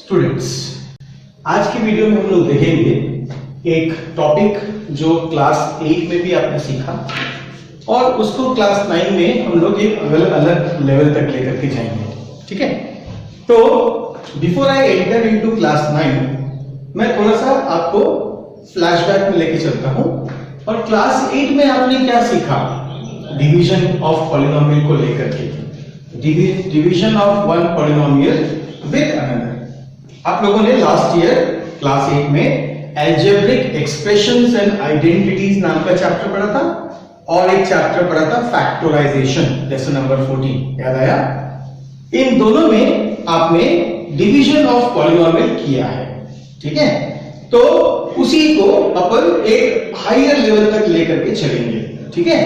Students, आज की video में हम लोग देखेंगे एक टॉपिक जो क्लास 8 में भी आपने सीखा और उसको क्लास 9 में हम लोग एक अलग अलग लेवल तक लेकर के जाएंगे। ठीक है, तो before I enter into class 9 मैं थोड़ा सा आपको फ्लैशबैक में लेके चलता हूं और क्लास 8 में आपने क्या सीखा डिवीजन ऑफ पॉलिनोमियल को लेकर के, division of one polynomial with another. आप लोगों ने लास्ट ईयर क्लास 8 में अलजेब्रिक एक्सप्रेशंस एंड आइडेंटिटीज नाम का चैप्टर पढ़ा था और एक चैप्टर पढ़ा था फैक्टराइजेशन, लेसन नंबर 14, याद आया? इन दोनों में आपने डिवीजन ऑफ पॉलिनोमियल किया है। ठीक है, तो उसी को अपन एक हायर लेवल तक लेकर के चलेंगे। ठीक है,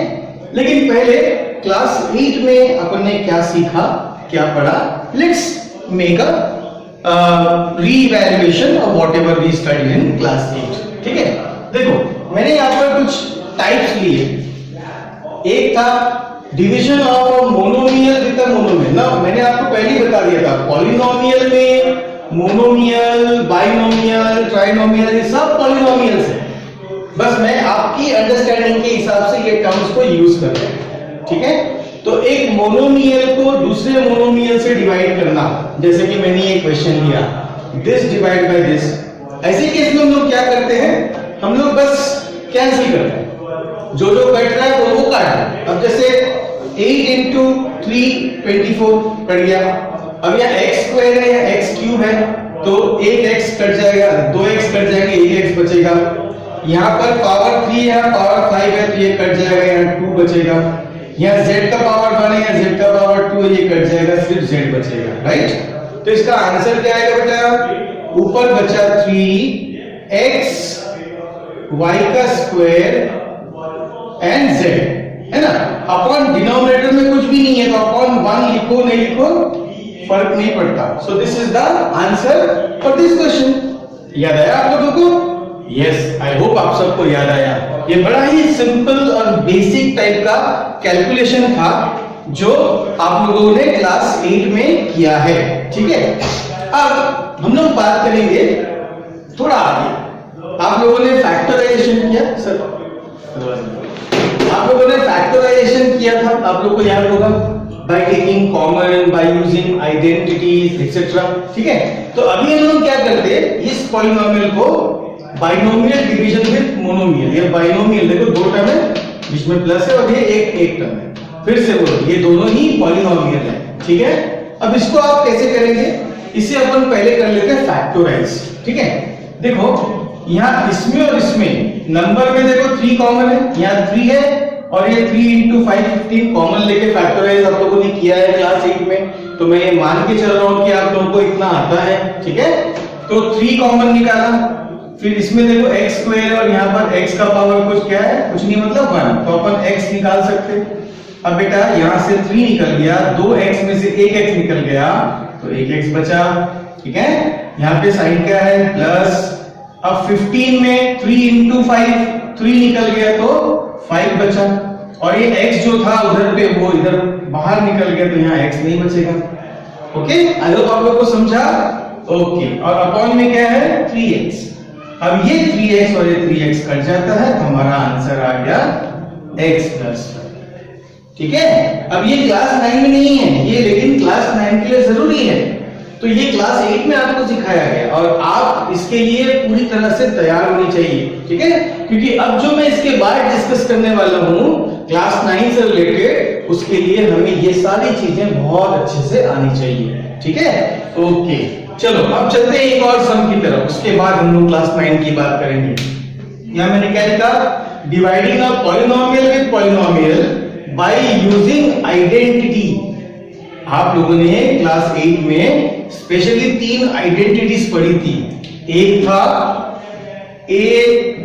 लेकिन पहले क्लास 8 में अपन ने क्या सीखा, क्या पढ़ा? Let's make a revaluation of whatever we studied in class 8। ठीक है, देखो मैंने यहाँ पर कुछ टाइप्स लिए। एक था division of monomial with monomial ना, मैंने आपको पहले ही बता दिया था पॉलिनोमियल में मोनोमियल, बाइनोमियल, ट्राइनोमियल ये सब पॉलिनोमियल्स है। बस मैं आपकी अंडरस्टैंडिंग के हिसाब से ये टर्म्स को यूज कर रहा हूं। ठीक है, तो एक मोनोमियल को दूसरे मोनोमियल से डिवाइड करना, जैसे कि मैंने ये क्वेश्चन लिया दिस डिवाइड बाय दिस, ऐसे केस में हम लोग क्या करते हैं, हम लोग बस कैंसिल करते हैं, जो जो कट रहा है वो काट रहा। अब जैसे 8 into 3 24 कट गया। अब यहाँ x स्क्वायर है या x क्यूब है तो एक x कट जाएगा, 2x कट जाएंगे, एक x बचेगा। यहाँ पर पावर 3 है, पावर 5 है तो ये कट जाएगा, यहाँ 2 बचेगा। यहाँ z का पावर 1 है, z का पावर 2 है, ये कट जाएगा, सिर्फ z बचेगा। राइट, तो इसका आंसर क्या आएगा बेटा? ऊपर बचा 3x y का स्क्वायर एंड z, है ना। अपॉन डिनोमिनेटर में कुछ भी नहीं है तो अपॉन 1 लिखो नहीं लिखो फर्क नहीं पड़ता। So this is the answer for this question. याद आया आप लोगों को? यस, आई होप आप सबको याद आया। ये बड़ा ही सिंपल और बेसिक टाइप का कैलकुलेशन था जो आप लोगों ने क्लास 8 में किया है। ठीक है, अब हम लोग बात करेंगे थोड़ा आगे। आप लोगों ने फैक्टराइजेशन किया सर, आप लोगों ने फैक्टराइजेशन किया था, आप लोगों को याद होगा, by taking common, by using identities etcetera. ठीक है, तो अभी हम लोग क्या करते हैं, इस पॉलिनोमियल को बाइनोमियल डिवीजन विद मोनोमियल, ये बाइनोमियल देखो दो टर्म है, बीच में प्लस है और ये एक टर्म है। फिर से बोलो, ये दोनों ही पॉलिनोमियल है। ठीक है, अब इसको आप कैसे करेंगे, इसे अपन पहले कर लेते हैं फैक्टराइज। ठीक है, देखो यहाँ इसमें और इसमें नंबर में देखो 3 कॉमन है, यहाँ 3 है और ये 3 into 5 15 कॉमन लेके फैक्टराइज आप लोगों ने किया है क्लास 8 में, तो मैं ये मान के चल रहा हूं कि आप लोगों को इतना आता है। ठीक है, तो 3 कॉमन निकाला, फिर इसमें देखो x स्क्वायर और यहाँ पर x का पावर कुछ क्या है, कुछ नहीं मतलब 1, तो अपन x निकाल सकते। अब बेटा यहाँ से 3 निकल गया, 2x में से एक x निकल गया तो एक x बचा। ठीक है, यहाँ पे साइन क्या है, प्लस। अब 15 में 3 into 5 3 निकल गया तो 5 बचा और ये x जो था उधर पे वो इधर बाहर निकल गया तो यहाँ x नहीं बचेगा। ओके, आई होप आप लोग को समझा। ओके, और अपॉन में क्या है 3x। अब ये 3x और ये 3x कट जाता है तो हमारा आंसर आ गया x प्लस। ठीक है, अब ये क्लास 9 में नहीं है ये, लेकिन क्लास 9 के लिए जरूरी है, तो ये क्लास 8 में आपको सिखाया गया और आप इसके लिए पूरी तरह से तैयार होनी चाहिए। ठीक है, क्योंकि अब जो मैं इसके बाद डिस्कस करने वाला हूं क्लास 9 से रिलेटेड, उसके लिए हमें ये सारी चीजें बहुत अच्छे से आनी चाहिए। ठीक है, ओके, चलो अब चलते हैं एक और सम की तरफ, उसके बाद हम लोग क्लास 9 की बात करेंगे। यहाँ मैंने क्या लिखा, dividing a polynomial with polynomial by using identity. आप लोगों ने क्लास 8 में स्पेशली 3 आइडेंटिटीज पढ़ी थी। एक था a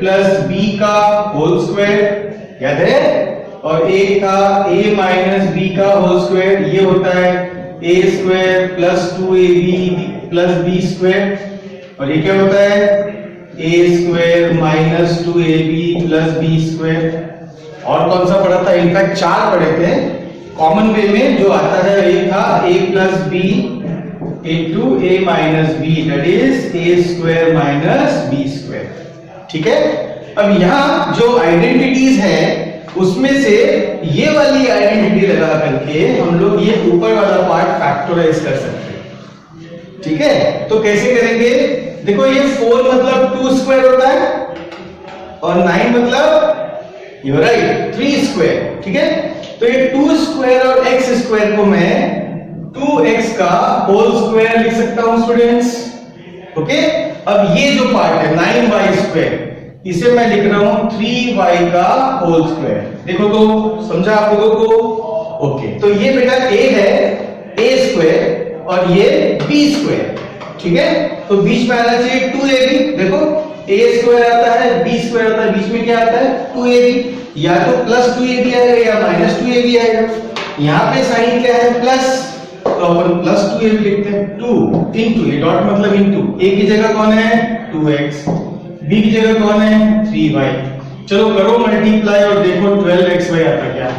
प्लस b का होल स्क्वायर, याद है, और एक था a माइनस b का होल स्क्वायर, ये होता है a square plus 2ab plus b square, और ये क्या होता है a square minus 2ab plus b square. और कौन सा पढ़ा था, इनफैक्ट 4 पढ़े थे कॉमन वे में जो आता है। एक था a plus b into a minus b, that is a square minus b square. ठीक है, अब यहाँ जो आइडेंटिटीज है उसमें से ये वाली आइडेंटिटी लगा करके हम लोग ये ऊपर वाला पार्ट फैक्टराइज कर सकते हैं. ठीक है, तो कैसे करेंगे? देखो ये 4 मतलब 2 स्क्वायर होता है और 9 मतलब यू राइट 3 स्क्वायर. ठीक है, तो ये 2 स्क्वायर और x स्क्वायर को मैं 2x का होल स्क्वायर लिख सकता हूं स्टूडेंट्स. ओके, अब ये जो पार्ट है 9y स्क्वायर, इसे मैं लिख रहा हूं 3y का होल स्क्वायर. देखो तो समझा आप लोगों को? ओके, तो ये बेटा a है a स्क्वायर और ये b स्क्वायर. ठीक है, तो बीच में आना चाहिए 2ab. देखो a स्क्वायर आता है, b स्क्वायर आता है, बीच में क्या आता है 2ab. या तो प्लस 2ab आएगा या माइनस 2ab आएगा. यहाँ पे साइन क्या है प्लस, तो अपन प्लस 2ab लिखते हैं. 2 इनटू, ये डॉट मतलब इनटू, a की जगह कौन है 2x, b की जगह कौन है 3y. चलो करो मल्टीप्लाई और देखो 12xy आता क्या.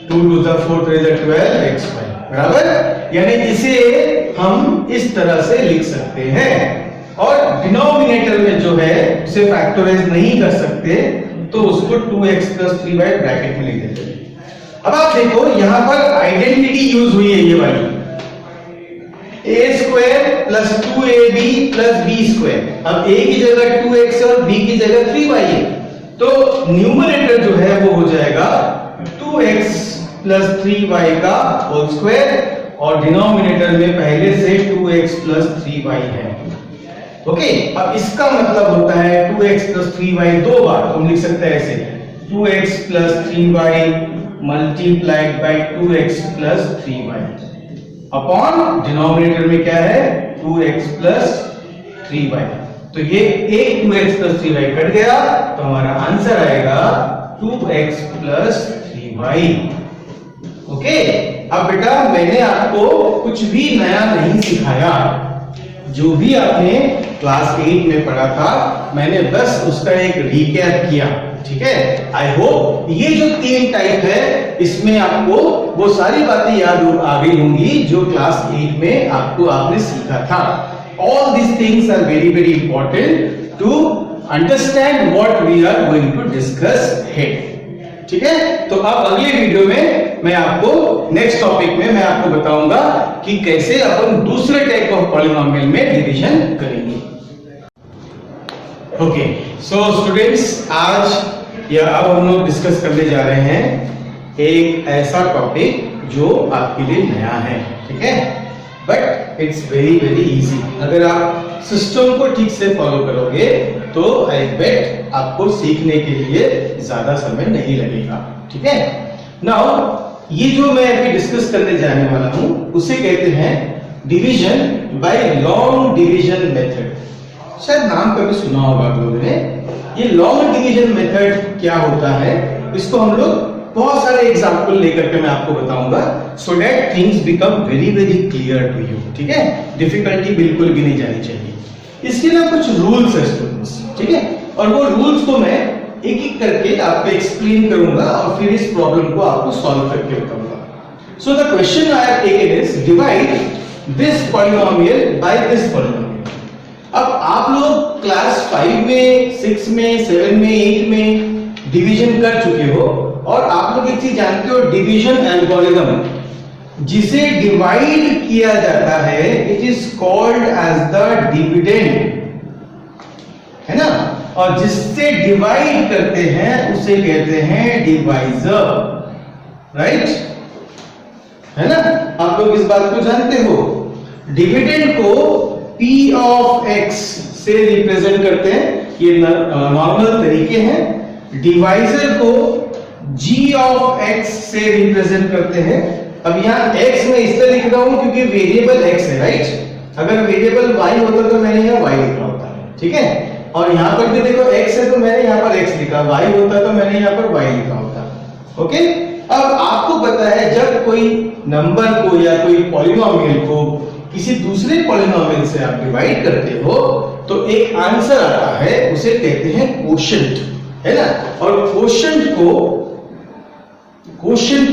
2 to the 4 is 12xy बराबर. यानी इसे हम इस तरह से लिख सकते हैं. और डिनोमिनेटर में जो है उसे फैक्टराइज नहीं कर सकते तो उसको 2x plus 3y ब्रैकेट में लिख देते हैं. अब आप देखो यहां पर आइडेंटिटी यूज हुई है ये वाली a square plus 2ab plus b square. अब a की जगह 2x और b की जगह 3y है, तो न्यूमरेटर जो है वो हो जाएगा 2x प्लस 3y का होल स्क्वायर और डिनोमिनेटर में पहले से 2x प्लस 3y है. ओके, अब इसका मतलब होता है 2x प्लस 3y दो बार हम लिख सकते हैं ऐसे 2x plus 3y multiplied by 2x plus 3y upon denominator में क्या है 2x प्लस 3y. तो ये एक 2x प्लस 3y कट गया तो हमारा आंसर आएगा 2x प्लस 3y. ओके, अब बेटा मैंने आपको कुछ भी नया नहीं सिखाया. जो भी आपने क्लास 8 में पढ़ा था मैंने बस उसका एक रिकैप किया. ठीक है, आई होप ये जो 3 टाइप है इसमें आपको वो सारी बातें याद आ गई होंगी जो क्लास 8 में आपने सीखा था. All these things are very very important to understand what we are going to discuss here. ठीक है, तो अब अगले वीडियो में मैं आपको नेक्स्ट टॉपिक में मैं आपको बताऊंगा कि कैसे अपन दूसरे टाइप ऑफ पॉलिनोमियल में डिवीजन करेंगे. ओके, सो स्टूडेंट्स आज या अब हम लोग डिस्कस करने जा रहे हैं एक ऐसा टॉपिक जो आपके लिए नया है. ठीक है, but it's very very easy. अगर आप सिस्टम को ठीक से फॉलो करोगे तो आई बेट आपको सीखने के लिए ज्यादा समय नहीं लगेगा. ठीक है, नाउ ये जो मैं अभी डिस्कस करने जाने वाला हूं उसे कहते हैं division bye long division method. शायद नाम कभी सुना होगा आप लोगों ने. ये लॉन्ग डिवीजन मेथड क्या होता है इसको हम लोग बहुत सारे एग्जांपल लेकर के मैं आपको बताऊंगा so that things become very very clear to you. ठीक है, डिफिकल्टी बिल्कुल भी नहीं जानी चाहिए. इसके ना कुछ रूल्स है स्टूडेंट्स. ठीक है, और वो रूल्स को मैं एक एक करके आपको एक्सप्लेन करूंगा और फिर इस प्रॉब्लम को आपको सॉल्व करके बताऊंगा. So the question I have taken is divide this polynomial by this polynomial. अब आप लोग क्लास 5 में 6 में 7 में 8 में डिवीजन कर चुके हो और आप लोग एक चीज जानते हो डिवीजन एल्गोरिथम. जिसे डिवाइड किया जाता है it is called as the dividend, है ना, और जिससे डिवाइड करते हैं उसे कहते हैं डिवाइजर. राइट, है ना, आप लोग इस बात को जानते हो. डिविडेंड को p ऑफ x से रिप्रेजेंट करते हैं, ये नॉर्मल तरीके हैं. डिवाइजर को g ऑफ x से रिप्रेजेंट करते हैं. अब यहाँ x में इसलिए लिख रहा हूं क्योंकि वेरिएबल x है. राइट, अगर वेरिएबल y होता तो मैंने यहाँ y लिखा होता. ठीक है, और यहाँ पर भी देखो x है तो मैंने यहाँ पर x लिखा, y होता तो मैंने यहाँ पर y लिखा होता. ओके, अब आपको पता है जब कोई नंबर को या कोई पॉलिनोमियल को किसी दूसरे पॉलिनोमियल से आप डिवाइड करते हो तो एक आंसर आता है, उसे कहते हैं कोशेंट, है ना. और कोशेंट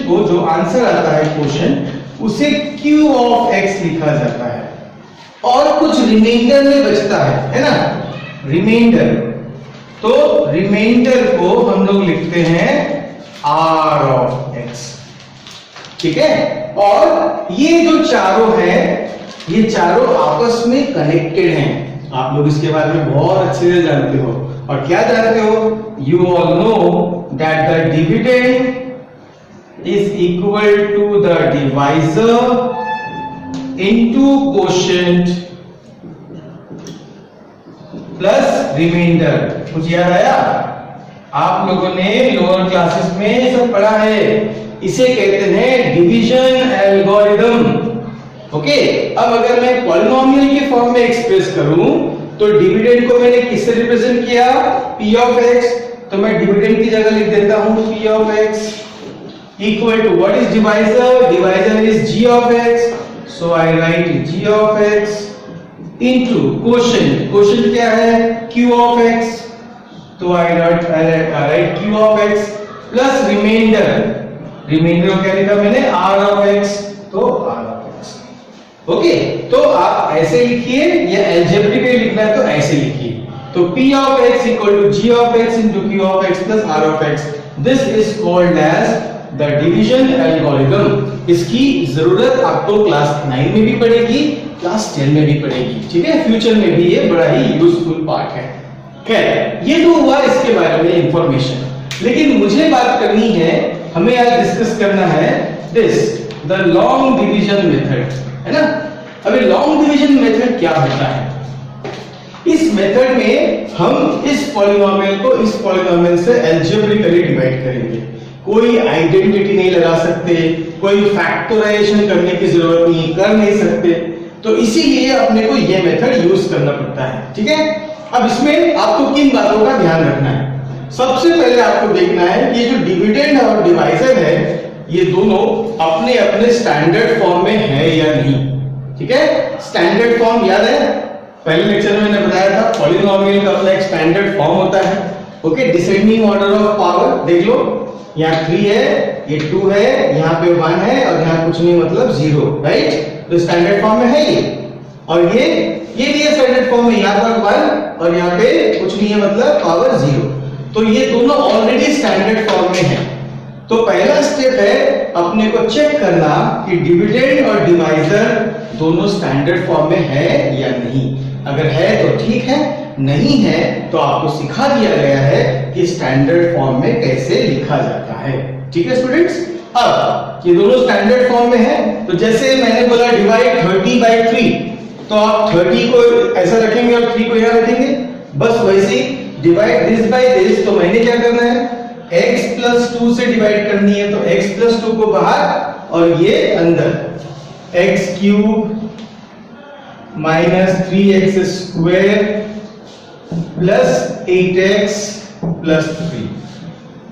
को जो आंसर आता है कोशेंट उसे q ऑफ x लिखा जाता है. और कुछ रिमाइंडर में बचता है ना, रिमाइंडर, तो रिमाइंडर को हम लोग लिखते हैं r ऑफ x, ठीक है। और ये जो चारों हैं, ये चारों आपस में कनेक्टेड हैं। आप लोग इसके बारे में बहुत अच्छे से जानते हो। और क्या जानते हो? You all know that the dividend is equal to the divisor into quotient plus remainder. कुछ याद आया? आप लोगों ने लोअर क्लासेस में सब पढ़ा है। इसे कहते हैं डिवीजन एल्गोरिथम। ओके, अब अगर मैं पॉलिनोमियल के फॉर्म में एक्सप्रेस करूं तो डिविडेंड को मैंने किससे रिप्रेजेंट किया? p of x। तो मैं डिविडेंड की जगह लिख देता हूं p of x equal to what is divisor? Divisor is g of x, so I write g of x into quotient. Quotient क्या है? q ऑफ x, तो I write q of x plus remainder. Remainder को क्या लिखा मैंने? r of x, तो r of x। Okay, तो आप ऐसे लिखिए, या अलजेब्रिकली लिखना है तो ऐसे लिखिए। तो p of x equal to g of x into q of x plus r of x। This is called as the division algorithm. इसकी जरूरत आपको क्लास 9 में भी पड़ेगी, क्लास 10 में भी पड़ेगी, ठीक है। फ्यूचर में भी ये बड़ा ही यूजफुल पार्ट है। खैर, ये तो हुआ इसके बारे में इंफॉर्मेशन, लेकिन मुझे बात करनी है, हमें आज डिस्कस करना है this the long division method, है ना। अभी लॉन्ग डिवीजन मेथड क्या होता है? इस मेथड में हम इस पॉलिनोमियल को इस पॉलिनोमियल से अलजेब्रिकली डिवाइड करेंगे। कोई आइडेंटिटी नहीं लगा सकते, कोई फैक्टराइजेशन करने की जरूरत नहीं, कर नहीं सकते, तो इसीलिए अपने को यह मेथड यूज करना पड़ता है, ठीक है। अब इसमें आपको किन बातों का ध्यान रखना है? सबसे पहले आपको देखना है कि ये जो डिविडेंड और डिवाइजर है, ये दोनों अपने अपने स्टैंडर्ड फॉर्म में है या नहीं, ठीक है। स्टैंडर्ड फॉर्म याद है? पहले लेक्चर में मैंने बताया था पॉलिनोमियल का अपना एक स्टैंडर्ड फॉर्म होता है। Okay, descending order of power देख लो, यहाँ 3 है, ये 2 है, यहाँ पे 1 है और यहाँ कुछ नहीं मतलब 0, राइट। तो स्टैंडर्ड फॉर्म में है ये, और ये भी है स्टैंडर्ड फॉर्म में, यहाँ पर 1 और यहाँ पे कुछ नहीं है मतलब पावर 0। तो ये दोनों ऑलरेडी स्टैंडर्ड फॉर्म में है। तो पहला स्टेप है अपने को चेक करना कि डिविडेंड और डिवाइजर दोनों स्टैंडर्ड फॉर्म में है या नहीं। अगर है तो ठीक है, नहीं है तो आपको सिखा दिया गया है कि स्टैंडर्ड फॉर्म में कैसे लिखा जाता है, ठीक है स्टूडेंट्स। अब ये दोनों स्टैंडर्ड फॉर्म में है, तो जैसे मैंने बोला डिवाइड 30 बाय 3, तो आप 30 को ऐसा रखेंगे और 3 को यहाँ रखेंगे, बस वैसे ही डिवाइड दिस बाय दिस। तो मैंने क्या करना है? x प्लस 2 से डिवाइड करनी है, तो x प्लस 2 को बाहर और ये अंदर, x cube minus 3x square plus 8x plus 3,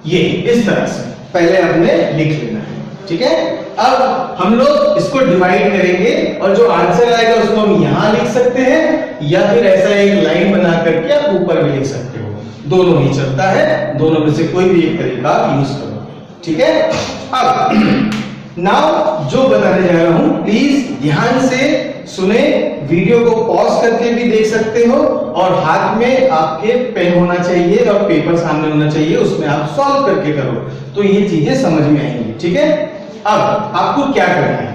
ये इस तरह से पहले हमने लिख लेना है, ठीक है। अब हम लोग इसको डिवाइड करेंगे और जो आंसर आएगा उसको हम यहां लिख सकते हैं, या फिर ऐसा एक लाइन बना करके आप ऊपर भी लिख सकते हो, दोनों ही चलता है, दोनों में से कोई भी एक तरीका यूज करो, ठीक है। अब नाउ जो बताने जा रहा हूं प्लीज ध्यान से सुने, वीडियो को पॉज करके भी देख सकते हो, और हाथ में आपके पेन होना चाहिए और पेपर सामने होना चाहिए, उसमें आप सॉल्व करके करो तो ये चीजें समझ में आएंगी, ठीक है। अब आपको क्या करना है?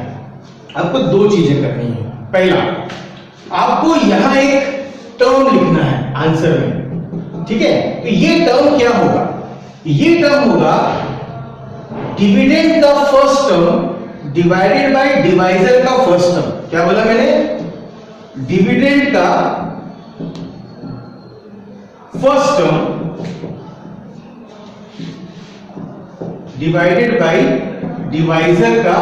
आपको 2 चीजें करनी है। पहला, आपको यहां एक टर्म लिखना है आंसर में, ठीक है। तो ये टर्म क्या होगा? ये टर्म होगा डिविडेंड का first term divided by divisor का फर्स्ट टर्म। क्या बोला मैंने? डिविडेंड का first term divided by divisor का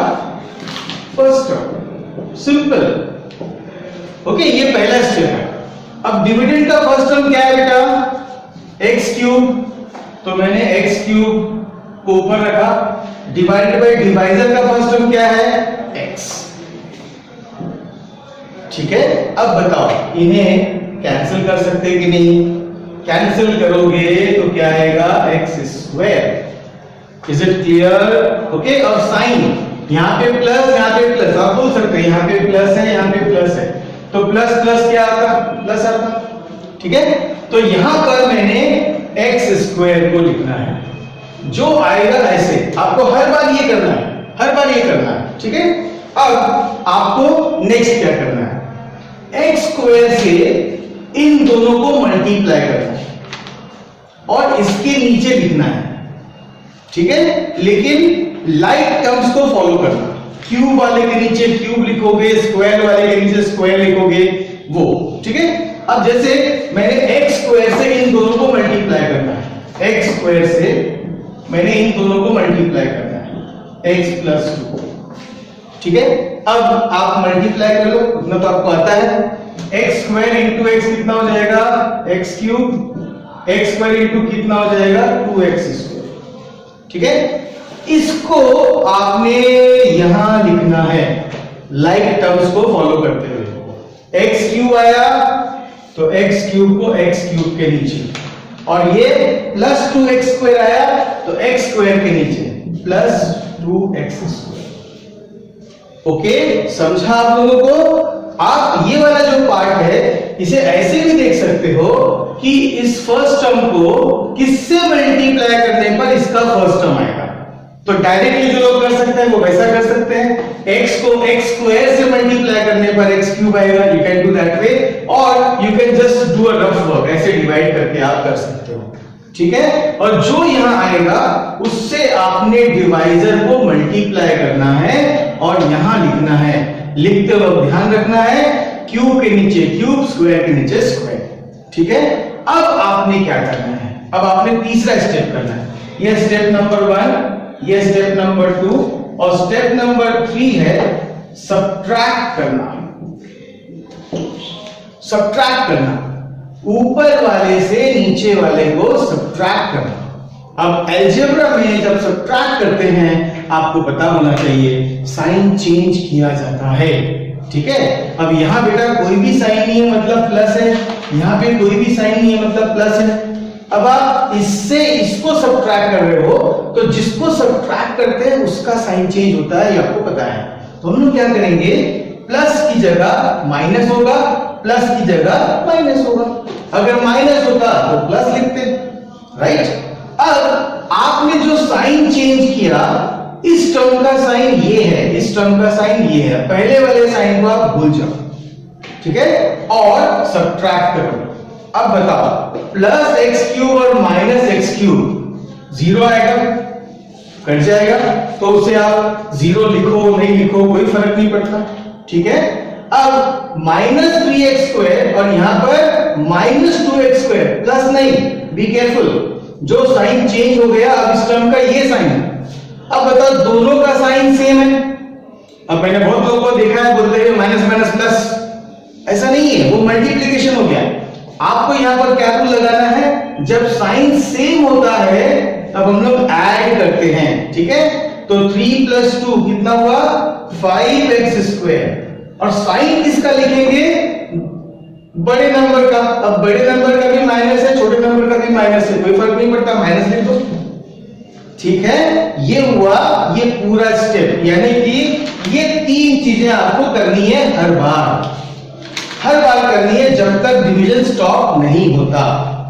फर्स्ट टर्म, सिंपल। ओके, ये पहला स्टेप है। अब डिविडेंड का फर्स्ट टर्म क्या है बेटा? x क्यूब, तो मैंने x क्यूब को ऊपर रखा, डिवाइडेड बाय डिवाइजर का फर्स्ट टर्म क्या है? x, ठीक है। अब बताओ इन्हें कैंसिल कर सकते हैं कि नहीं? कैंसिल करोगे तो क्या आएगा? x square. Is it clear? Okay, और साइन यहाँ पे प्लस, यहाँ पे प्लस, आप बोल सकते हैं यहाँ पे प्लस है, यहाँ पे प्लस है, तो प्लस प्लस क्या आता, प्लस आता, ठीक है। तो यहां पर मैंने एक्स स्क्वायर को लिखना है, जो आएगा ऐसे, आपको हर बार ये करना है, हर बार ये करना है, ठीक है। अब आपको नेक्स्ट क्या करना है, एक्स स्क्वायर से इन दोनों को मल्टीप्लाई करना है और इसके नीचे लिखना है, ठीक है। लेकिन लाइक टर्म्स को फॉलो करना, क्यूब वाले के नीचे क्यूब लिखोगे, स्क्वायर वाले के नीचे स्क्वायर लिखोगे, वो, ठीक है। अब जैसे मैंने एक्स स्क्वायर से इन दोनों को मल्टीप्लाई करना है, एक्स स्क्वायर से मैंने इन दोनों को मल्टीप्लाई करना है, x प्लस 2, ठीक है। अब आप मल्टीप्लाई कर लो, उतना तो आपको आता है, एक्स स्क्वायर इंटू एक्स कितना हो जाएगा, x cube, x square into कितना हो जाएगा, 2x स्क्वायर, ठीक है। इसको आपने यहां लिखना है लाइक टर्म्स को फॉलो करते हुए, एक्स क्यूब आया तो एक्स क्यूब को एक्स क्यूब के नीचे, और ये प्लस 2x स्क्वायर आया तो x स्क्वायर के नीचे प्लस 2x स्क्वायर। ओके, समझा आप लोगों को। आप ये वाला जो पार्ट है इसे ऐसे भी देख सकते हो कि इस फर्स्ट टर्म को किससे मल्टीप्लाई करने पर इसका फर्स्ट टर्म आएगा। तो डायरेक्टली जो लोग कर सकते हैं वो वैसा कर सकते हैं, x को x स्क्वायर से मल्टीप्लाई करने पर x क्यूब आएगा, you can do that way, और you can just do a rough work, ऐसे डिवाइड करके आप कर सकते हो, ठीक है। और जो यहां आएगा उससे आपने डिवाइजर को मल्टीप्लाई करना है और यहां लिखना है, लिखते वक्त ध्यान रखना है क्यूब के नीचे क्यूब, स्क्वायर के नीचे स्क्वायर, ठीक है। अब आपने क्या करना है, अब आपने तीसरा स्टेप करना है, यह स्टेप नंबर 1, ये स्टेप नंबर 2, और स्टेप नंबर 3 है सब्ट्रैक्ट करना, सब्ट्रैक्ट करना, ऊपर वाले से नीचे वाले को सब्ट्रैक्ट करना। अब अलजेब्रा में जब सब्ट्रैक्ट करते हैं आपको पता होना चाहिए साइन चेंज किया जाता है, ठीक है। अब यहां बेटा कोई भी साइन नहीं है मतलब प्लस है, यहां पे कोई भी साइन नहीं है मतलब प्लस है। अब आप इससे इसको सब्ट्रैक्ट कर रहे हो तो जिसको सब्ट्रैक्ट करते हैं उसका साइन चेंज होता है, ये आपको पता है। तो हम लोग क्या करेंगे, प्लस की जगह माइनस होगा, प्लस की जगह माइनस होगा, अगर माइनस होता तो प्लस लिखते, राइट। अब आपने जो साइन चेंज किया, इस टर्म का साइन ये है, इस टर्म का साइन ये है, पहले वाले साइन को आप भूल जाओ, ठीक है, और सब्ट्रैक्ट करो। अब बताओ, प्लस एक्स क्यूब और माइनस एक्स क्यूब जीरो आएगा, कट जाएगा, तो उसे आप जीरो लिखो नहीं लिखो कोई फर्क नहीं पड़ता, ठीक है। अब माइनस 3x स्क्वायर और यहां पर माइनस 2x स्क्वायर, प्लस नहीं, बी केयरफुल, जो साइन चेंज हो गया अब इस टर्म का ये साइन है। अब बताओ दोनों का साइन सेम है। अब मैंने बहुत लोगों को देखा है बोलते हैं माइनस माइनस प्लस, ऐसा नहीं है, वो मल्टीप्लिकेशन हो गया। आपको यहां पर क्या रूल लगाना है, जब साइन सेम होता है तब हम लोग ऐड करते हैं, ठीक है। तो 3 + 2 कितना हुआ, 5x स्क्वायर, और साइन किसका लिखेंगे, बड़े नंबर का। अब बड़े नंबर का भी माइनस है, छोटे नंबर का भी माइनस है, कोई फर्क नहीं पड़ता, माइनस लिख दो, ठीक है। ये हुआ ये पूरा स्टेप, यानी कि ये 3 चीजें आपको करनी है हर बार करनी है जब तक डिवीजन स्टॉप नहीं होता,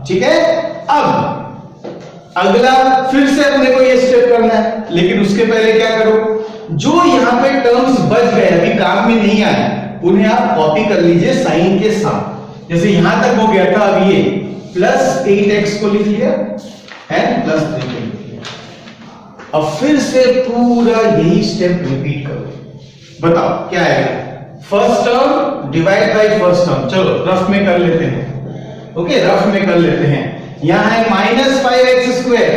ठीक है। अब अगला फिर से अपने को ये स्टेप करना है, लेकिन उसके पहले क्या करो, जो यहां पे टर्म्स बच गए अभी काम में नहीं आए उन्हें आप कॉपी कर लीजिए साइन के साथ। जैसे यहां तक हो गया था, अब ये प्लस 8x को लिख लिया है, प्लस 3 को लिख लिया। अब फिर से पूरा यही स्टेप रिपीट करो, बताओ क्या आएगा, first term divide by first term, चलो रफ में कर लेते हैं, ओके रफ में कर लेते हैं। यहां है माइनस 5x स्क्वायर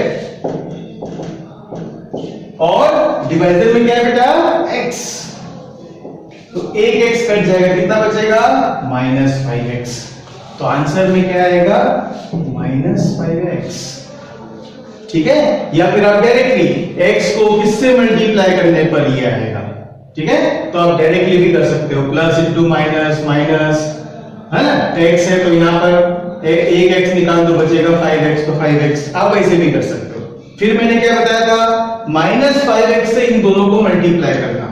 और डिवाइजर में क्या है बेटा, x, तो एक x कट जाएगा, कितना बचेगा, -5x, तो आंसर में क्या आएगा, -5x, ठीक है। या फिर आप डायरेक्टली x को किससे मल्टीप्लाई करने पर ये आएगा, ठीक है। तो आप डायरेक्टली भी कर सकते हो, प्लस इंटू माइनस माइनस, है ना, x है तो यहां पर एक x निकाल दो, बचेगा 5x, तो 5x, आप ऐसे भी कर सकते हो। फिर मैंने क्या बताया था, -5x से इन दोनों को मल्टीप्लाई करना,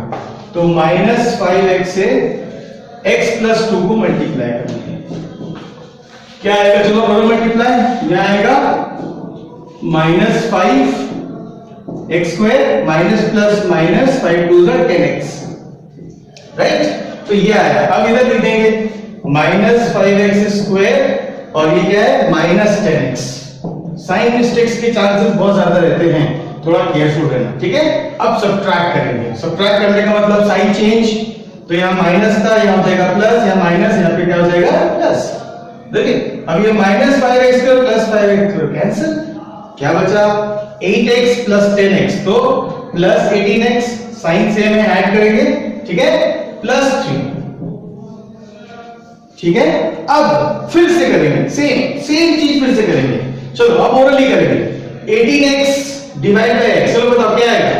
तो -5x से x प्लस 2 को मल्टीप्लाई करेंगे, क्या आएगा? चलो करो मल्टीप्लाई, यहां आएगा -5 x square minus plus minus 5 to the 10x, right? तो ये आया। अब इधर लिख देंगे -5x स्क्वायर और ये क्या है? -10x। साइन मिस्टेक्स के चांसेस बहुत ज्यादा रहते हैं, थोड़ा केयरफुल रहना, ठीक है? अब सब्ट्रैक्ट करेंगे। सब्ट्रैक्ट करने का मतलब साइन चेंज, तो यहाँ माइनस था, यहाँ हो जाएगा प्लस, यहाँ माइनस, यहाँ पे क्या हो जाएगा? प्लस। देखिए अब ये -5x square plus 5x square cancel, क्या बचा? 8x प्लस 10x, तो प्लस 18x, साइन सेम है, ऐड करेंगे, ठीक है? प्लस 3, ठीक है? अब फिर से करेंगे सेम चीज फिर से करेंगे। चलो अब ओरली करेंगे। 18x डिवाइड बाय x, चलो बताओ क्या आएगा?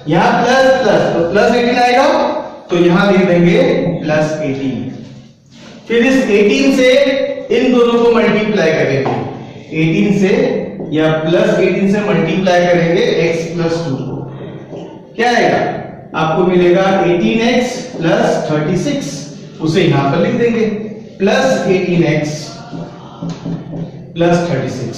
यहाँ प्लस प्लस, तो प्लस 18 आएगा, तो यहां लिख देंगे प्लस 18। फिर इस 18 से इन दोनों को मल्टीप्लाई करेंगे, 18 से या प्लस 18 से मल्टीप्लाई करेंगे x प्लस 2 को, क्या आएगा? आपको मिलेगा 18x प्लस 36, उसे यहां पर लिख देंगे प्लस 18x प्लस 36,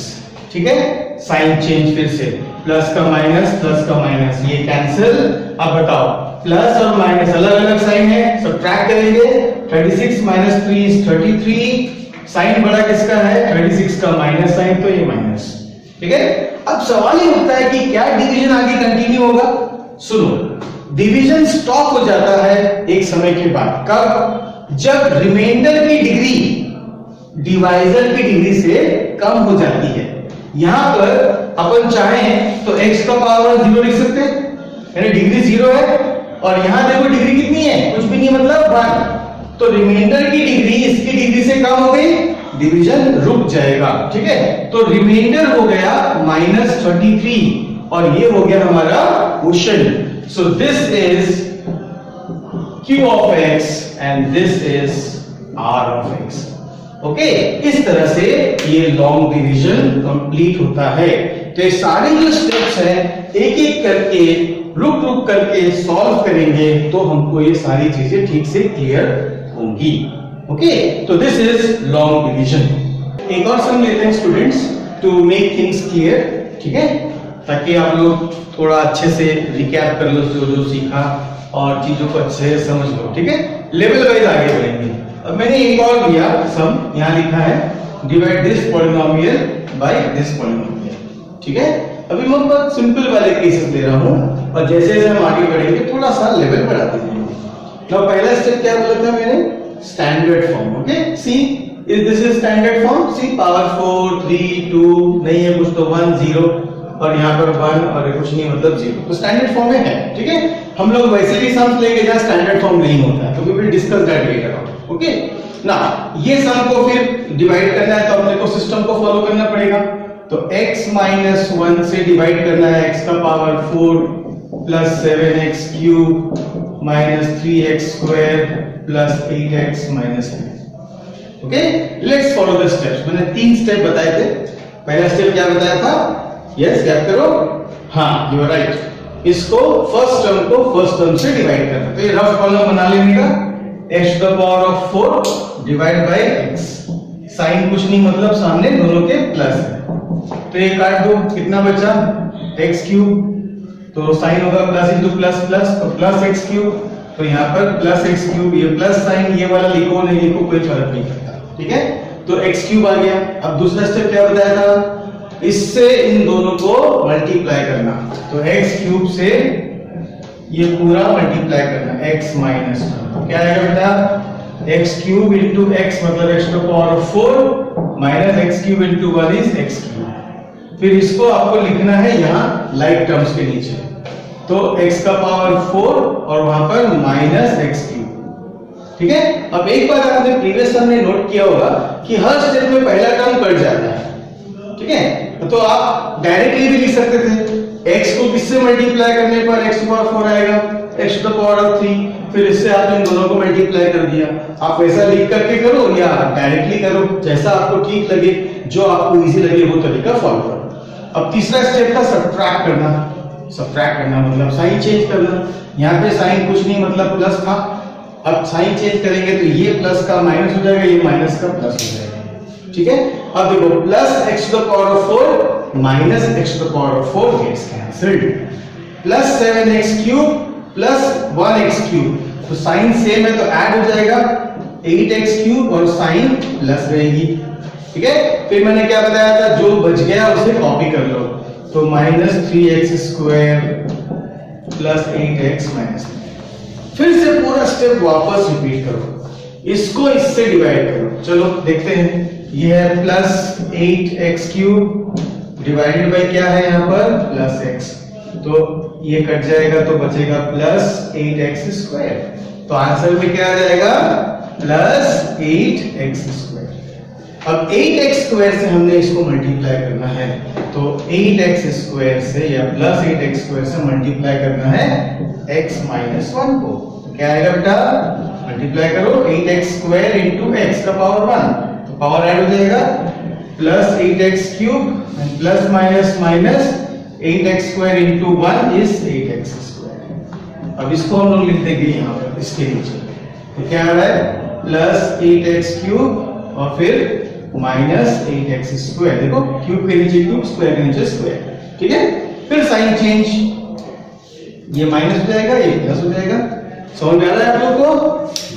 ठीक है? साइन चेंज फिर से, प्लस का माइनस, ये कैंसिल। अब बताओ प्लस और माइनस अलग अलग साइन है, सब्ट्रैक्ट करेंगे। 36 माइनस 3 इज 33, साइन बड़ा किसका है? 36 का माइनस साइन, तो ये माइनस, ठीक है? अब सवाल ये उठता है कि क्या डिवीजन आगे कंटिन्यू होगा? सुनो, डिवीजन स्टॉप हो जाता है एक समय के बाद। कब? जब रिमाइंडर की डिग्री डिवाइजर की डिग्री से कम हो जाती है। यहां पर अपन चाहें तो x का पावर 0 लिख सकते हैं, यानी डिग्री 0 है, और यहां देखो डिग्री कितनी है? कुछ भी नहीं, मतलब 1। तो रिमाइंडर की डिग्री इसकी डिग्री से कम हो गई, डिवीजन रुक जाएगा, ठीक है? तो रिमाइंडर हो गया -33 और ये हो गया हमारा quotient. So this is q of x and this is r of x। Okay, इस तरह से ये लॉन्ग डिवीजन कंप्लीट होता है। तो ये सारे जो स्टेप्स हैं एक एक करके रुक रुक करके सॉल्व करेंगे तो हमको ये सारी चीजें ठीक से क्लियर होंगी। ओके, तो दिस इज लॉन्ग डिवीजन। एक और सम लेते हैं students to make things clear, ठीक है? ताकि आप लोग थोड़ा अच्छे से रिकैप कर लो जो सीखा और चीजों को अच्छे से समझ लो, ठीक है? लेवल वाइज आगे बढ़ेंगे। अब मैंने एक और लिया सम, यहां लिखा है divide this polynomial by this polynomial, ठीक है? अभी मैं बहुत सिंपल वाले केसेस ले रहा हूं और जैसे जैसे हम आगे बढ़ेंगे थोड़ा सा लेवल बढ़ाते जाएंगे। नाउ पहला स्टेप क्या बोला था मैंने? Standard form. Okay, see is this is standard form. See power 4 3 2 नहीं है कुछ तो 1 0 और यहाँ पर 1 और कुछ नहीं मतलब 0, तो स्टैंडर्ड फॉर्म में है, ठीक है? हम लोग वैसे भी सम्स लेंगे जहां स्टैंडर्ड फॉर्म नहीं होता है, तो we will discuss that later on. Okay, ना ये सम को फिर डिवाइड करना है तो अपने को सिस्टम को फॉलो करना पड़ेगा। तो x माइनस 1 से डिवाइड करना है, x का power 4 plus 7x cube minus 3x square plus 8x minus 3। Okay, let's follow the steps. मैंने 3 स्टेप बताए थे। पहला स्टेप क्या बताया था? यस, याद करो। हाँ, यू आर राइट। इसको फर्स्ट टर्म को फर्स्ट टर्म से डिवाइड करना। तो ये रफ कॉलम बना लेने का, x to the power of 4 divide by x। Sign कुछ नहीं मतलब सामने दोनों के प्लस है, तो ये काट दो, कितना बचा? x क्यूब, तो साइन होगा प्लस इंटू प्लस प्लस, तो प्लस x क्यूब, तो यहाँ पर प्लस x क्यूब, ये प्लस साइन ये वाला लिखो नहीं लिखो कोई फर्क नहीं पड़ता, ठीक है? तो x क्यूब आ गया। अब दूसरा स्टेप क्या बताया था? इससे इन दोनों को मल्टीप्लाई करना, तो x क्यूब से ये पूरा मल्टीप्लाई करना, x माइनस 1, क्या आएगा बेटा? x क्यूब इंटू x मतलब x to power of 4 minus x cube into 1 is x cube. फिर इसको आपको लिखना है यहाँ लाइक टर्म्स के नीचे, तो x का पावर 4 और वहां पर माइनस x क्यूब, ठीक है? अब एक बार आपने प्रीवियस सम में नोट किया होगा कि हर स्टेप में पहला टर्म कट जाता है, ठीक है? तो आप डायरेक्टली भी लिख सकते थे, x को किससे मल्टीप्लाई करने पर x टू पावर 4 आएगा, x to the power of 3, फिर इससे आप इन दोनों को मल्टीप्लाई कर दिया। आप वैसा लिख करके करो या डायरेक्टली करो, जैसा आपको ठीक लगे, जो आपको इजी लगे वो तरीका फॉलो करो। अब तीसरा स्टेप था सब्ट्रैक्ट करना। सब्ट्रैक्ट करना मतलब साइन चेंज करना। यहाँ पे साइन कुछ नहीं मतलब प्लस था अब साइन चेंज करेंगे तो ये प्लस का माइनस हो जाएगा, ये माइनस का प्लस हो जाएगा, ठीक है। अब देखो plus x to the power of 4 minus x to the power of 4 gets cancelled, plus 7x cube plus 1x cube, तो साइन सेम है तो ऐड हो जाएगा 8x क्यूब और साइन प्लस रहेगी, ठीक है। फिर मैंने क्या बताया था, जो बच गया उसे कॉपी कर लो, तो minus 3x square plus 8x minus, फिर से पूरा स्टेप वापस रिपीट करो, इसको इससे डिवाइड करो। चलो देखते हैं, ये है plus 8x cube divided by क्या है यहाँ पर प्लस x, तो ये कट जाएगा तो बचेगा प्लस 8x स्क्वायर, तो आंसर में क्या आ जाएगा प्लस 8x स्क्वायर। अब 8x स्क्वायर से हमने इसको मल्टीप्लाई करना है, तो 8x स्क्वायर से या प्लस 8x स्क्वायर से मल्टीप्लाई करना है x माइनस 1 को, तो क्या आएगा बेटा, मल्टीप्लाई करो 8x स्क्वायर इंटू x का पावर 1, तो पावर ऐड हो जाएगा plus 8x cube and plus minus minus 8x square into 1 is 8x square. अब इसको हम लोग लिख देंगे यहाँ पर इसके नीचे, तो क्या आ रहा है प्लस 8x क्यूब और फिर माइनस 8x स्क्वायर, देखो क्यूब के नीचे क्यूब स्क्वायर के नीचे स्क्वायर, ठीक है। फिर साइन चेंज, ये माइनस हो जाएगा ये प्लस हो जाएगा, समझ में आ रहा है आप लोगों को,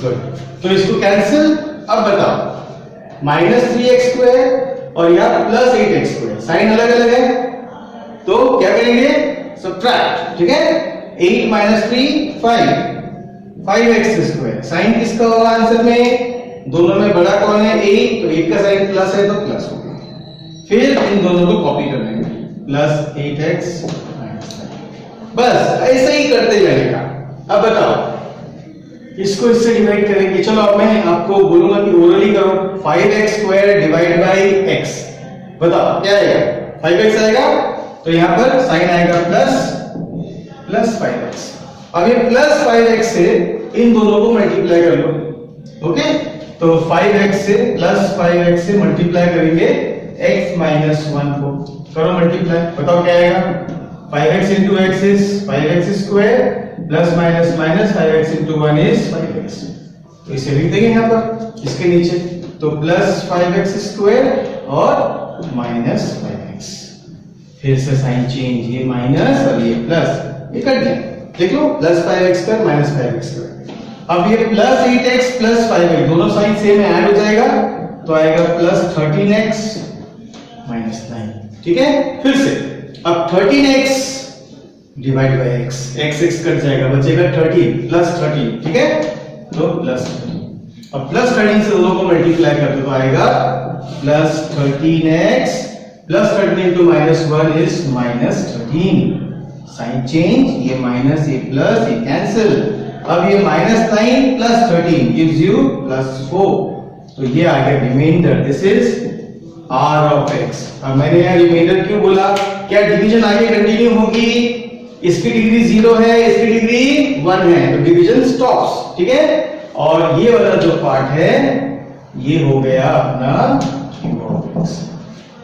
गुड। तो इसको कैंसिल, अब बताओ माइनस 3x स्क्वायर और यहाँ प्लस 8x स्क्वायर, साइन अलग अलग है तो क्या करेंगे सब्ट्रैक्ट, ठीक है। 8 माइनस 3 5x स्क्वायर, साइन किसका होगा आंसर में, दोनों में बड़ा कौन है 8, तो 8 का साइन प्लस है तो प्लस होगा, फिर इन दोनों को कॉपी कर लेंगे प्लस 8x माइनस 9, बस ऐसे ही करते जाएगा। अब बताओ इसको इससे डिवाइड करेंगे, चलो अब मैं आपको बोलूंगा कि ओरली करो, 5x square divide by x, बताओ क्या आएगा 5x आएगा, तो यहां पर साइन आएगा प्लस 5x, अब ये प्लस 5x से इन दोनों को मल्टीप्लाई कर लो, ओके, तो 5x से प्लस 5x से मल्टीप्लाई करेंगे x माइनस 1 को, करो मल्टीप्लाई, बताओ क्या आएगा, 5x into x is 5x square plus minus minus 5x into 1 is 5x, तो इसे लिख देंगे यहाँ पर इसके नीचे, तो प्लस 5x स्क्वायर और माइनस 5x, फिर से साइन चेंज, ये माइनस और ये प्लस, ये कट गया, देख लो plus 5x square minus 5x square. अब ये प्लस 8x प्लस 5x दोनों साइन सेम ऐड हो जाएगा, तो आएगा प्लस 13x माइनस 9, ठीक है। फिर से अब 13x divide by x, x cut जाएगा, बचेगा 13 प्लस 13, ठीक है, तो प्लस 13, अब प्लस 13 से दोनों को मल्टीप्लाई कर दो तो आएगा plus 13x plus 13 into minus 1 is minus 13, sign change, ये माइनस ये प्लस ये कैंसिल, अब ये minus 9 plus 13 gives you plus 4, तो ये आ गया remainder, this is r of x। अब मैंने यहाँ रिमाइंडर क्यों बोला, क्या डिवीजन आगे कंटिन्यू होगी, इसकी डिग्री 0 है इसकी डिग्री 1 है, तो डिवीजन स्टॉप्स, ठीक है, और ये वाला जो पार्ट है ये हो गया अपना q ऑफ x।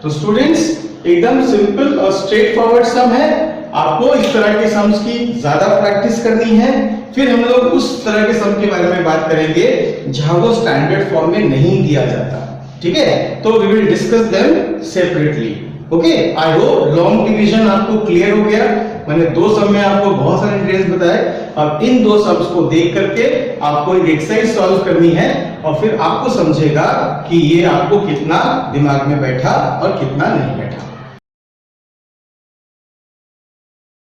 तो स्टूडेंट्स एकदम सिंपल और स्ट्रेट फॉरवर्ड सम है, आपको इस तरह के सम्स की ज्यादा प्रैक्टिस करनी है, फिर हम लोग उस तरह के सम के बारे में बात करेंगे जहां वो स्टैंडर्ड फॉर्म में नहीं दिया जाता, ठीक है, तो we will discuss them separately, okay. I hope long division आपको क्लियर हो गया, मैंने दो सम में आपको बहुत सारे डिटेल्स बताए, अब इन दो सम्स को देख करके आपको एक एक्सरसाइज सॉल्व करनी है और फिर आपको समझेगा कि ये आपको कितना दिमाग में बैठा और कितना नहीं बैठा।